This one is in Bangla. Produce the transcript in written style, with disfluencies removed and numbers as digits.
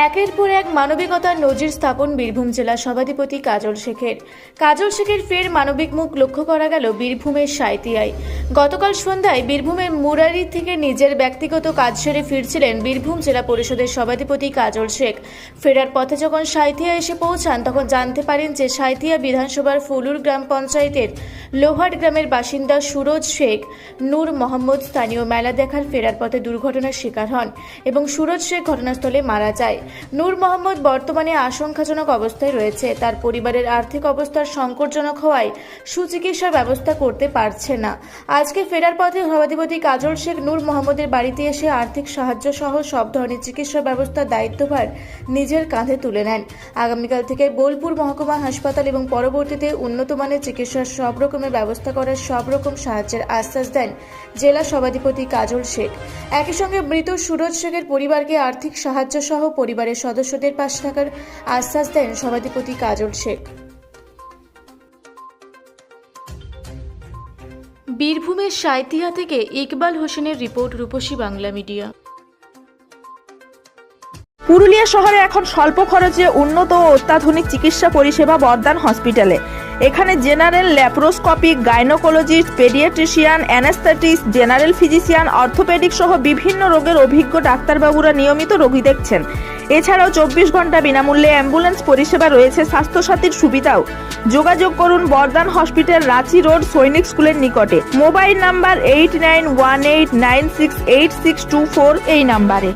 একের পর এক মানবিকতার নজির স্থাপন বীরভূম জেলা সভাধিপতি কাজল শেখের ফের মানবিক মুখ লক্ষ্য করা গেল বীরভূমের সাঁইথিয়ায়। গতকাল সন্ধ্যায় বীরভূমের মুরারি থেকে নিজের ব্যক্তিগত কাজ সেরে ফিরছিলেন বীরভূম জেলা পরিষদের সভাধিপতি কাজল শেখ। ফেরার পথে যখন সাঁইথিয়া এসে পৌঁছান তখন জানতে পারেন যে সাঁইথিয়া বিধানসভার ফুলুর গ্রাম পঞ্চায়েতের লোহাট গ্রামের বাসিন্দা সুরজ শেখ নূর মোহাম্মদ স্থানীয় মেলা দেখার ফেরার পথে দুর্ঘটনার শিকার হন এবং সুরজ শেখ ঘটনাস্থলে মারা যায়। নূর মোহাম্মদ বর্তমানে আশঙ্কাজনক অবস্থায় রয়েছে। তার পরিবারের আর্থিক অবস্থার সংকটজনক হওয়ায় সুচিকিৎসার ব্যবস্থা করতে পারছে না। আজকে ফেরার পথে সভাধিপতি কাজল শেখ নূর মোহাম্মদের বাড়িতে এসে আর্থিক সাহায্য সহ সব ধরনের চিকিৎসা ব্যবস্থার দায়িত্বভার নিজের কাঁধে তুলে নেন। আগামীকাল থেকে বোলপুর মহকুমা হাসপাতাল এবং পরবর্তীতে উন্নত মানের চিকিৎসার সব রকমের ব্যবস্থা করার সব রকম সাহায্যের আশ্বাস দেন জেলা সভাধিপতি কাজল শেখ। একই সঙ্গে মৃত সুরজ শেখের পরিবারকে আর্থিক সাহায্য সহ পরিবারের সদস্যদের পাশে থাকার আশ্বাস দেন সভাধিপতি কাজল শেখ। বীরভূমের সাঁইথিয়া থেকে ইকবাল হোসেনের রিপোর্ট, রূপসী বাংলা মিডিয়া। পুরুলিয়া শহরে এখন স্বল্প খরচে উন্নত ও অত্যাধুনিক চিকিৎসা পরিষেবা বর্দান হসপিটালে। এখানে general, laparoscopic, gynaecologist, paediatrician, anaesthetist, general physician, orthopaedic সহ বিভিন্ন রোগের অভিজ্ঞ ডাক্তারবাবুরা নিয়মিত রোগী দেখছেন। এছাড়াও 24 ঘন্টা বিনামূল্যে অ্যাম্বুলেন্স পরিষেবা রয়েছে, স্বাস্থ্যসাথীর সুবিধাও। যোগাযোগ করুন বর্দান হসপিটাল, রাঁচি রোড, সৈনিক স্কুলের নিকটে। মোবাইল নাম্বার 8918968624 এই নাম্বারে।